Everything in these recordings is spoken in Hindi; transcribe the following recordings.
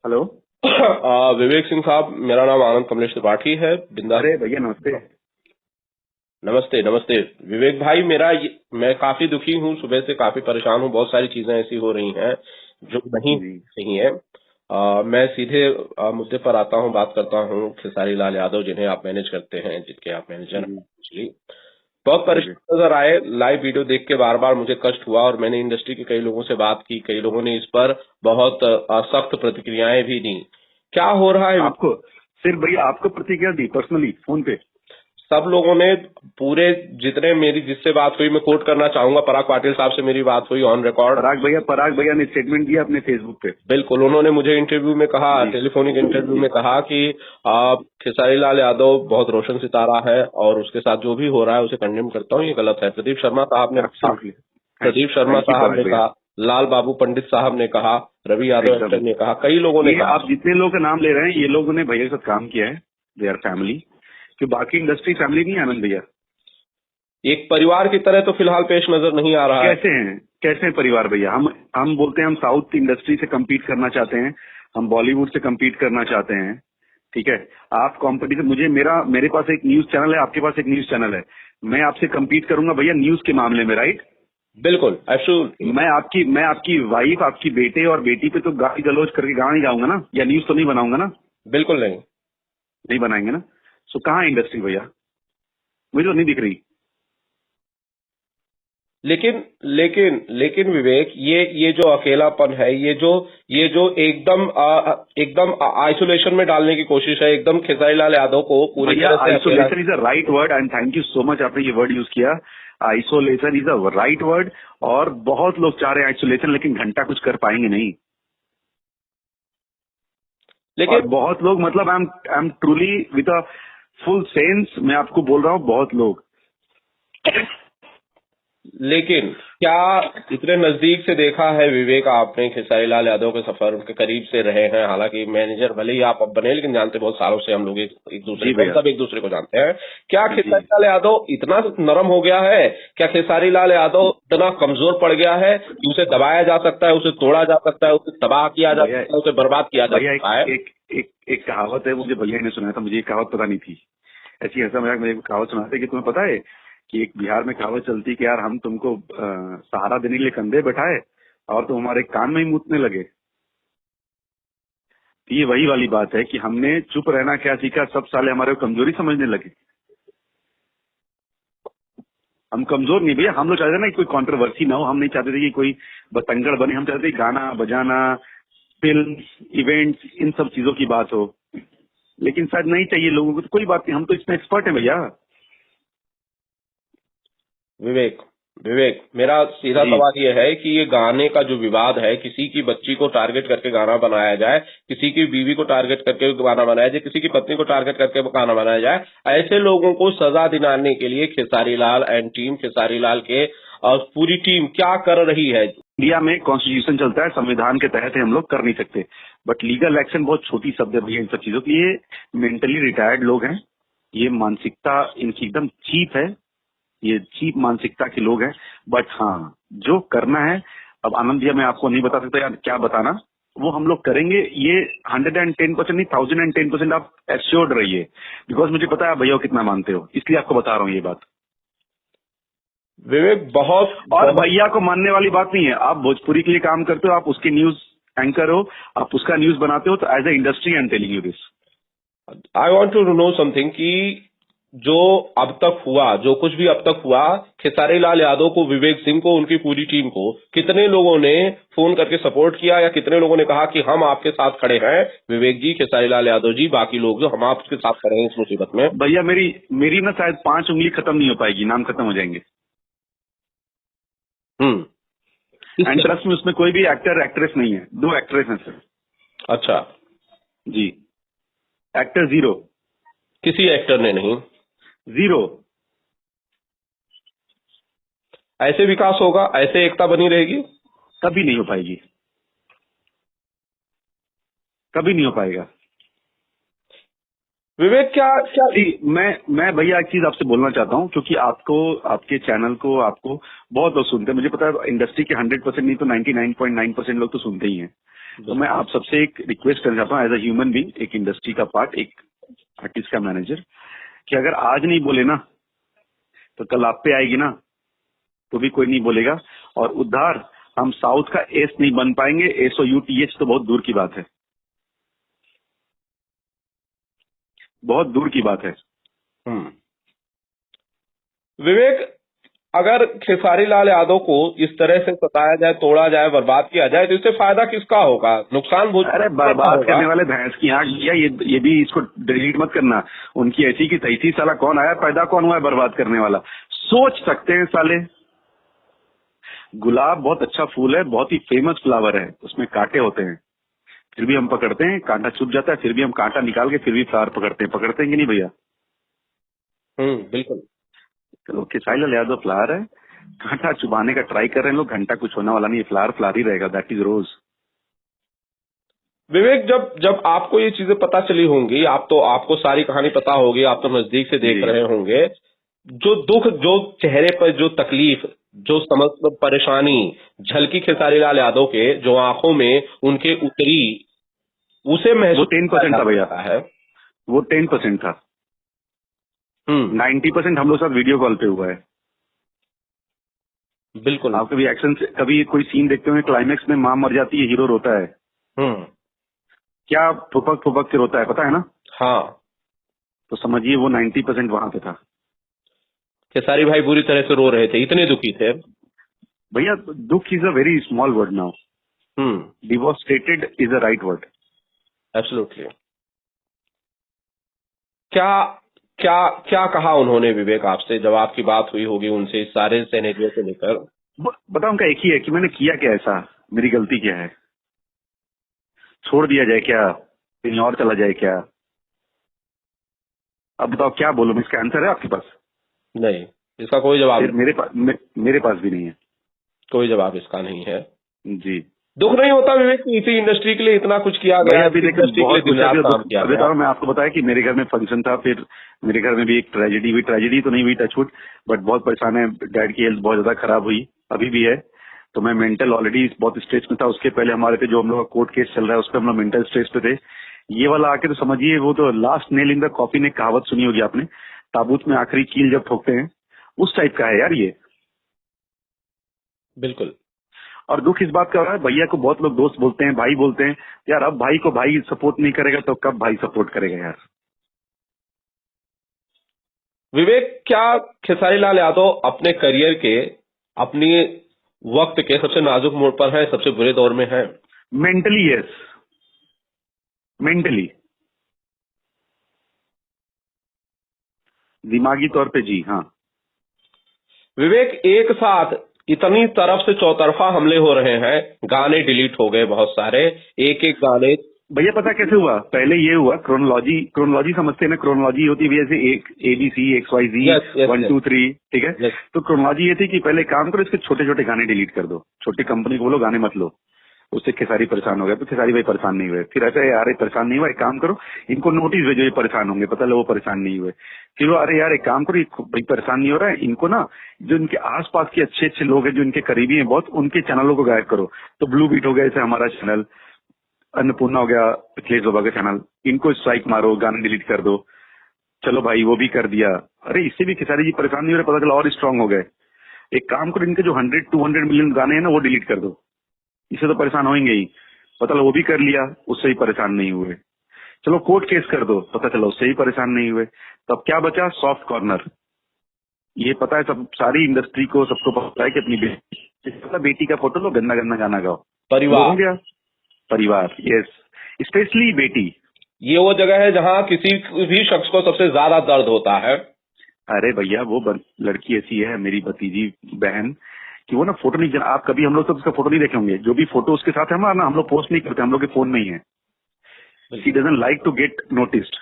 हेलो। विवेक सिंह साहब, मेरा नाम आनंद कमलेश त्रिपाठी है, बिंदा। अरे भैया नमस्ते। नमस्ते नमस्ते। विवेक भाई, मैं काफी दुखी हूँ, सुबह से काफी परेशान हूँ। बहुत सारी चीजें ऐसी हो रही हैं जो नहीं जी सही है। मैं सीधे मुद्दे पर आता हूँ, बात करता हूँ। खेसारी लाल यादव, जिन्हें आप मैनेज करते हैं, जिनके आप मैनेजर हैं जी एक्चुअली, बहुत जी जी। परेशान नजर आए। लाइव वीडियो देख के बार बार मुझे कष्ट हुआ और मैंने इंडस्ट्री के कई लोगों से बात की। कई लोगों ने इस पर बहुत सख्त प्रतिक्रियाएं भी दी। क्या हो रहा है? आपको सिर्फ भैया आपको प्रतिक्रिया दी पर्सनली फोन पे? सब लोगों ने, पूरे जितने मेरी जिससे बात हुई, मैं कोट करना चाहूंगा, पराग पाटिल साहब से मेरी बात हुई ऑन रिकॉर्ड। पराग भैया ने स्टेटमेंट दिया अपने फेसबुक पे। बिल्कुल, उन्होंने मुझे इंटरव्यू में कहा, जी टेलीफोनिक इंटरव्यू जी। में कहा कि खेसारी लाल यादव बहुत रोशन सितारा है और उसके साथ जो भी हो रहा है उसे कंडेम करता हूँ, ये गलत है। प्रदीप शर्मा साहब ने कहा, absolutely. Pradeep Sharma thank you साहब पराग ने भैया। कहा, लाल बाबू पंडित साहब ने कहा, रवि यादव एकदम। एक्टर ने कहा, कई लोगों ने ये कहा। आप जितने लोगों का नाम ले रहे हैं ये लोगों ने भैया के साथ काम किया है। They are family. कि बाकी इंडस्ट्री फैमिली नहीं है आनंद भैया? एक परिवार की तरह तो फिलहाल पेश नजर नहीं आ रहा है। कैसे हैं परिवार भैया? हम बोलते हैं हम साउथ इंडस्ट्री से compete करना चाहते हैं, हम बॉलीवुड से compete करना चाहते हैं। ठीक है। आप कंपटीशन, मेरे पास एक न्यूज चैनल है, आपके पास एक न्यूज चैनल है। मैं आपसे compete करूंगा भैया न्यूज के मामले में, राइट? बिल्कुल, एब्सोल्युटली। मैं आपकी वाइफ, आपकी बेटे और बेटी पे तो गाली गलौज करके गाना नहीं गाऊंगा ना, या न्यूज तो नहीं बनाऊंगा ना? बिल्कुल नहीं। नहीं बनाएंगे ना। सो कहाँ है इंडस्ट्री भैया? मुझे तो नहीं दिख रही। लेकिन लेकिन लेकिन विवेक, ये जो अकेलापन है, ये जो एकदम आइसोलेशन में डालने की कोशिश है, एकदम खेसारी लाल यादव को पूरी भैया तरह से अकेला। Isolation is a right word and thank you so much, आपने ये वर्ड यूज किया। Isolation is a right word. और बहुत लोग चाह रहे हैं आइसोलेशन, लेकिन घंटा कुछ कर पाएंगे नहीं। और लेकिन बहुत लोग, मतलब I am truly with a full sense, मैं आपको बोल रहा हूँ, बहुत लोग। लेकिन क्या इतने नजदीक से देखा है विवेक आपने खेसारी लाल यादव के सफर, उनके करीब से रहे हैं? हालांकि मैनेजर भले ही आप अब बने, लेकिन जानते बहुत सालों से हम लोग एक दूसरे जी को, भैया। सब एक दूसरे को जानते हैं। क्या जी। खेसारी लाल यादव इतना नरम हो गया है? क्या खेसारी लाल यादव इतना कमजोर पड़ गया है कि उसे दबाया जा सकता है, उसे तोड़ा जा सकता है, उसे तबाह किया जा भैया सकता है, उसे बर्बाद किया जा भैया सकता है? एक कहावत है, मुझे भैया ने सुनाया था, मुझे ये कहावत पता नहीं थी। ऐसी हंसा मजाक में एक कहावत सुनाते कि तुम्हें पता है कि एक बिहार में कहावत चलती कि यार हम तुमको सहारा देने के लिए कंधे बैठाए और तुम हमारे कान में ही मूतने लगे। तो ये वही वाली बात है कि हमने चुप रहना क्या सीखा, सब साले हमारे को कमजोरी समझने लगे। हम कमजोर नहीं भैया, हम लोग चाहते थे ना कि कोई कंट्रोवर्सी ना हो, हम नहीं चाहते थे कि कोई बतंगड़ बने, हम चाहते थे गाना बजाना, फिल्म, इवेंट्स, इन सब चीजों की बात हो। लेकिन शायद नहीं चाहिए लोगों को, तो कोई बात नहीं, हम तो इसमें एक्सपर्ट हैं भैया। विवेक, विवेक, मेरा सीधा जी। सवाल ये है कि ये गाने का जो विवाद है, किसी की बच्ची को टारगेट करके गाना बनाया जाए, किसी की बीवी को टारगेट करके गाना बनाया जाए, किसी की पत्नी को टारगेट करके गाना बनाया जाए, ऐसे लोगों को सजा दिलाने के लिए खेसारी लाल एंड टीम, खेसारी लाल के और पूरी टीम क्या कर रही है? इंडिया में कॉन्स्टिट्यूशन चलता है, संविधान के तहत हम लोग कर नहीं सकते। बट लीगल एक्शन बहुत छोटी शब्द है भैया इन सब चीजों की। ये मेंटली रिटायर्ड लोग हैं, ये मानसिकता इनकी एकदम चीप है, ये चीप मानसिकता के लोग हैं। बट हाँ, जो करना है, अब आनंद भैया मैं आपको नहीं बता सकता यार क्या बताना, वो हम लोग करेंगे। ये 110% नहीं, 1010% आप एश्योर्ड रहिए, बिकॉज मुझे पता है आप भैया को कितना मानते हो, इसलिए आपको बता रहा हूँ ये बात। विवेक, बहुत और बहुत भैया को मानने वाली बात नहीं है, आप भोजपुरी के लिए काम करते हो, आप उसके न्यूज एंकर हो, आप उसका न्यूज बनाते हो, तो as a industry I am telling you this. I want to know something कि जो अब तक हुआ, जो कुछ भी अब तक हुआ, खेसारी लाल यादव को, विवेक सिंह को, उनकी पूरी टीम को कितने लोगों ने फोन करके सपोर्ट किया, या कितने लोगों ने कहा कि हम आपके साथ खड़े हैं, विवेक जी, खेसारी लाल यादव जी, बाकी लोग जो हम आपके साथ खड़े हैं इस मुसीबत में? भैया मेरी मेरी ना शायद 5 उंगली खत्म नहीं हो पाएगी, नाम खत्म हो जाएंगे। हम्म। एंड ट्रस्ट में उसमें कोई भी एक्टर एक्ट्रेस नहीं है, 2 एक्ट्रेस हैं सर। अच्छा, जी। Actor zero. किसी एक्टर ने नहीं? जीरो। ऐसे विकास होगा, ऐसे एकता बनी रहेगी? कभी नहीं हो पाएगी, कभी नहीं हो पाएगा। विवेक, क्या क्या जी। मैं भैया एक चीज आपसे बोलना चाहता हूँ, क्योंकि आपको, आपके चैनल को, आपको बहुत लोग सुनते हैं, मुझे पता है इंडस्ट्री के 100% नहीं तो 99.9% लोग तो सुनते ही हैं। तो मैं आप सबसे एक रिक्वेस्ट करना चाहता हूँ एज अ ह्यूमन बीइंग, एक इंडस्ट्री का पार्ट, एक आर्टिस्ट का मैनेजर, कि अगर आज नहीं बोले ना तो कल आप पे आएगी ना, तो भी कोई नहीं बोलेगा। और उद्धार हम साउथ का एस नहीं बन पाएंगे, SOUTH तो बहुत दूर की बात है, बहुत दूर की बात है। विवेक, अगर खेसारी लाल यादव को इस तरह से सताया जाए, तोड़ा जाए, बर्बाद किया जाए, तो इससे फायदा किसका होगा? नुकसान अरे बर्बाद करने वाले भैंस की आंख भैया, ये भी इसको डिलीट मत करना। उनकी ऐसी की तैसी, साला कौन आया, पैदा कौन हुआ है बर्बाद करने वाला? सोच सकते हैं साले। गुलाब बहुत अच्छा फूल है, बहुत ही फेमस फ्लावर है, उसमें कांटे होते हैं, फिर भी हम पकड़ते हैं, कांटा चुभ जाता है, फिर भी हम कांटा निकाल के फिर भी फ्लावर पकड़ते हैं कि नहीं भैया? बिल्कुल। तो खेसारी लाल यादव फ्लावर है, कांटा चुबाने का ट्राई कर रहे हैं लोग, घंटा कुछ होने वाला नहीं, फ्लावर ही रहेगा, दैट इज रोज। विवेक, जब जब आपको ये चीजें पता चली होंगी, आपको सारी कहानी पता होगी, आप तो नजदीक से देख रहे होंगे, जो दुख, जो चेहरे पर जो तकलीफ, जो समस्त परेशानी झलकी खेसारी लाल यादव के जो आंखों में उनके उतरी, उसे वो महसूस 10% था भैया, है। वो 10% था। 90% हम लोग साथ वीडियो कॉल पे हुआ है। बिल्कुल। आप कभी एक्शन से कभी कोई सीन देखते होंगे, क्लाइमेक्स में माँ मर जाती है, हीरो रोता है, क्या फुपक फुपक के रोता है, पता है ना? हाँ। तो समझिए वो 90% वहां पे था। खेसारी भाई बुरी तरह से रो रहे थे, इतने दुखी थे। भैया दुख is a very small word now, devastated is a right word. Absolutely. क्या क्या क्या कहा उन्होंने विवेक आपसे, जब आपकी बात हुई होगी उनसे इस सारे सिनेरियो को लेकर? बताओ, उनका एक ही है कि मैंने किया क्या ऐसा, मेरी गलती क्या है, छोड़ दिया जाए क्या, कहीं और चला जाए क्या? अब बताओ क्या बोलूं मैं, इसका आंसर है आपके पास? नहीं, इसका कोई जवाब फिर नहीं। मेरे पास भी नहीं है। कोई जवाब इसका नहीं है। जी। दुख नहीं होता विवेक कि इसी इंडस्ट्री के लिए इतना कुछ किया भाई गया, अभी देखो इंडस्ट्री के लिए बहुत दिन कुछ है, रात अभी काम किया अभी गया? तो मैं आपको बताया कि मेरे घर में फंक्शन था, फिर मेरे घर में भी एक ट्रेजेडी हुई, ट्रेजेडी तो नहीं हुई टचवुड, बट बहुत परेशान है, डैड की हेल्थ बहुत ज्यादा खराब हुई, अभी भी है। तो मैं मेंटल ऑलरेडी बहुत स्ट्रेस में था, उसके पहले हमारे पे जो हम लोग का कोर्ट केस चल रहा है उस पर हम लोग मेंटल स्ट्रेस पे थे। ये वाला आके तो समझिए वो तो last nail in the coffin, एक कहावत सुनी होगी आपने, ताबूत में आखिरी कील जब ठोकते हैं, उस टाइप का है यार ये। बिल्कुल। और दुख इस बात का हो रहा है, भैया को बहुत लोग दोस्त बोलते हैं, भाई बोलते हैं, यार अब भाई को भाई सपोर्ट नहीं करेगा तो कब भाई सपोर्ट करेगा यार? विवेक, क्या खेसारी लाल यादव अपने करियर के, अपनी वक्त के सबसे नाजुक मोड़ पर है, सबसे बुरे दौर में है? मेंटली यस, मेंटली, दिमागी तौर पे जी हाँ। विवेक, एक साथ इतनी तरफ से चौतरफा हमले हो रहे हैं, गाने डिलीट हो गए बहुत सारे, एक एक गाने। भैया पता कैसे हुआ? पहले ये हुआ, क्रोनोलॉजी समझते हैं ना, क्रोनोलॉजी होती है जैसे एक ABC XYZ yes yes 1 yes 2 3, ठीक है? यस। तो क्रोनोलॉजी ये थी कि पहले काम करो, इसके छोटे छोटे गाने डिलीट कर दो, छोटी कंपनी को बोलो गाने मत लो। उससे खेसारी परेशान हो गया, तो खेसारी भाई परेशान नहीं हुए। फिर ऐसा यार परेशान नहीं हुआ, एक काम करो इनको नोटिस भेजो, ये परेशान होंगे, पता लगा वो परेशान नहीं हुए। फिर वो अरे यार एक काम करो, भाई परेशान नहीं हो रहा है, इनको ना जो इनके आसपास के अच्छे अच्छे लोग हैं, जो इनके करीबी हैं बहुत, उनके चैनलों को गायब करो। तो ब्लू बीट हो गया जैसे हमारा चैनल, अन्नपूर्णा हो गया अखिलेश बाबा का चैनल, इनको स्ट्राइक मारो, गाने डिलीट कर दो। चलो भाई वो भी कर दिया। अरे इससे भी खेसारी जी परेशान नहीं हो रहे, पता चला और स्ट्रांग हो गए। एक काम करो, इनके जो 100-200 मिलियन गाने हैं ना वो डिलीट कर दो, इससे तो परेशान होंगे ही। पता चला वो भी कर लिया, उससे ही परेशान नहीं हुए। चलो कोर्ट केस कर दो, पता चला उससे ही परेशान नहीं हुए। तब क्या बचा? Soft corner. ये पता है सब, सारी इंडस्ट्री को, सबको पता है कि अपनी बेटी का फोटो लो, गंदा गंदा गाना गाओ, वो परिवार। हो गया परिवार। यस, स्पेशली बेटी। ये वो जगह है जहां किसी भी शख्स को सबसे ज्यादा दर्द होता है। अरे भैया वो लड़की ऐसी है मेरी भतीजी बहन कि वो ना फोटो नहीं, आप कभी हम लोग तो उसका फोटो नहीं देखे होंगे, जो भी फोटो उसके साथ है ना हम लोग पोस्ट नहीं करते, हम लोग के फोन में ही है। She doesn't like to get noticed.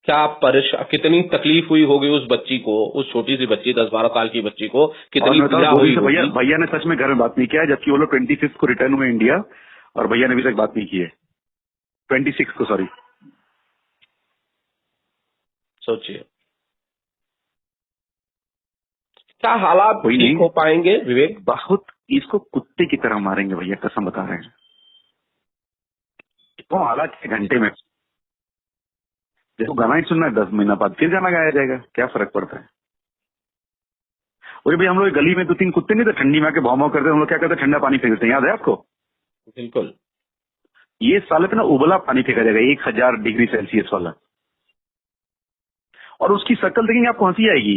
क्या कितनी तकलीफ हुई होगी उस बच्ची को, उस छोटी सी बच्ची, 10-12 साल की बच्ची को, और कितनी मैं पीड़ा बताऊं 2 दिन हुई से होगी। भैया ने सच में घर में बात नहीं किया है, जबकि वो लोग 25 को रिटर्न हुए इंडिया, और भैया ने अभी तक बात नहीं की है 26 को, सॉरी। सोचिए क्या हालात कोई ठीक नहीं, हो पाएंगे विवेक? बहुत इसको कुत्ते की तरह मारेंगे भैया, कसम बता रहे हैं। वो हालात 6 घंटे में, देखो गाना ही सुनना है 10 महीना बाद फिर गाना गाया जाएगा, क्या फर्क पड़ता है। और भाई हम लोग गली में 2-3 कुत्ते नहीं थे ठंडी में आके भौं करते, हम लोग क्या करते, ठंडा पानी फेंकते हैं, याद है आपको? बिल्कुल। ये साले पे ना उबला पानी फेंका जाएगा 1000 डिग्री सेल्सियस वाला, और उसकी शक्ल देखेंगे आपको हंसी आएगी।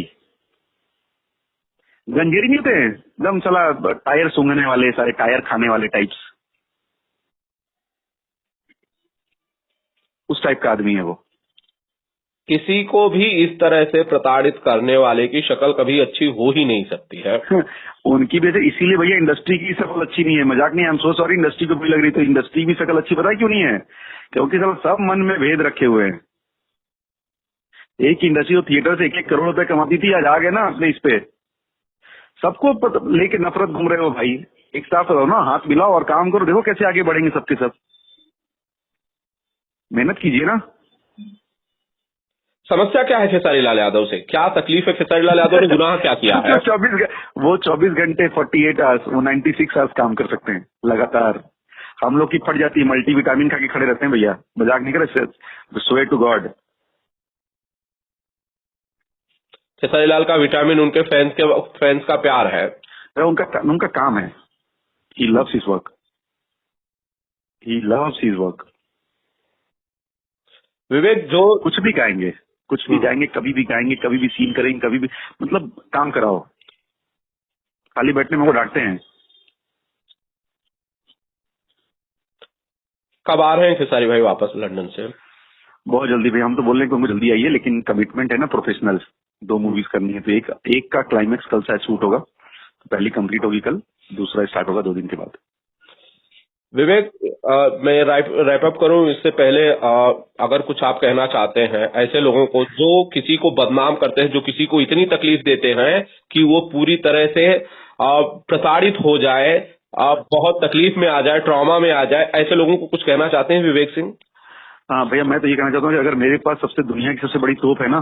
गंजेरी नहीं होते हैं एकदम, चला टायर सूंघने वाले, सारे टायर खाने वाले टाइप्स, उस टाइप का आदमी है वो। किसी को भी इस तरह से प्रताड़ित करने वाले की शक्ल कभी अच्छी हो ही नहीं सकती है। उनकी वजह से, इसीलिए भैया इंडस्ट्री की शक्ल अच्छी नहीं है, मजाक नहीं, I am so sorry, industry को भी लग रही, तो इंडस्ट्री की शक्ल अच्छी पता है क्यों नहीं है? क्योंकि सब मन में भेद रखे हुए हैं। एक इंडस्ट्री थिएटर से 1-1 करोड़ रुपए कमाती थी, आज आ गए ना अपने इस पे, सबको लेके नफरत घूम रहे हो भाई। एक साथ रहो ना, हाथ मिलाओ और काम करो, देखो कैसे आगे बढ़ेंगे सबके सब। मेहनत कीजिए ना। समस्या क्या है खेसारी लाल यादव से, क्या तकलीफ है खेसारी लाल यादव ने, गुनाह क्या किया है? 24 घंटे 48 आवर्स, वो 96 आवर्स काम कर सकते हैं लगातार। हम लोग की फट जाती है, मल्टीविटामिन खा के खड़े रहते हैं भैया, मजाक नहीं करे, swear to God. Khesari Lal का विटामिन उनके फैंस का प्यार है। उनका काम है, he loves his work, he loves his work. Vivek, जो कुछ भी गाएंगे, कुछ भी गाएंगे, कभी भी गाएंगे, कभी भी सीन करेंगे, कभी भी, मतलब काम कराओ, खाली बैठने में वो डांटते हैं। कब आ रहे हैं खेसारी भाई वापस लंदन से? बहुत जल्दी भाई, हम तो बोल रहे हैं कि उनको जल्दी आइए, लेकिन कमिटमेंट है ना, प्रोफेशनल 2 मूवीज करनी है, तो एक का क्लाइमेक्स कल शायद शूट होगा, पहली कंप्लीट होगी कल, दूसरा स्टार्ट होगा 2 दिन के बाद। विवेक, मैं रैप अप करूं इससे पहले, अगर कुछ आप कहना चाहते हैं ऐसे लोगों को जो किसी को बदनाम करते हैं, जो किसी को इतनी तकलीफ देते हैं कि वो पूरी तरह से प्रताड़ित हो जाए, बहुत तकलीफ में आ जाए, ट्रॉमा में आ जाए, ऐसे लोगों को कुछ कहना चाहते हैं विवेक सिंह? हाँ भैया, मैं तो ये कहना चाहता हूँ कि अगर मेरे पास दुनिया की सबसे बड़ी तोप है ना,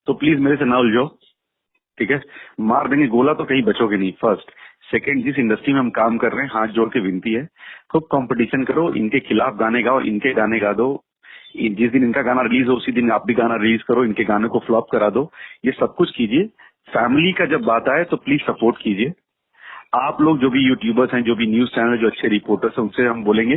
तो प्लीज मेरे से ना उलझो, ठीक है? मार देंगे गोला तो कहीं बचोगे नहीं, फर्स्ट। सेकंड, जिस इंडस्ट्री में हम काम कर रहे हैं, हाथ जोड़ के विनती है, खूब कंपटीशन करो, इनके खिलाफ गाने गाओ, इनके गाने गा दो, जिस दिन इनका गाना रिलीज हो उसी दिन आप भी गाना रिलीज करो, इनके गाने को फ्लॉप करा दो, ये सब कुछ कीजिए। फैमिली का जब बात आए तो प्लीज सपोर्ट कीजिए। आप लोग जो भी यूट्यूबर्स हैं, जो भी न्यूज चैनल, जो अच्छे रिपोर्टर्स हैं, उनसे हम बोलेंगे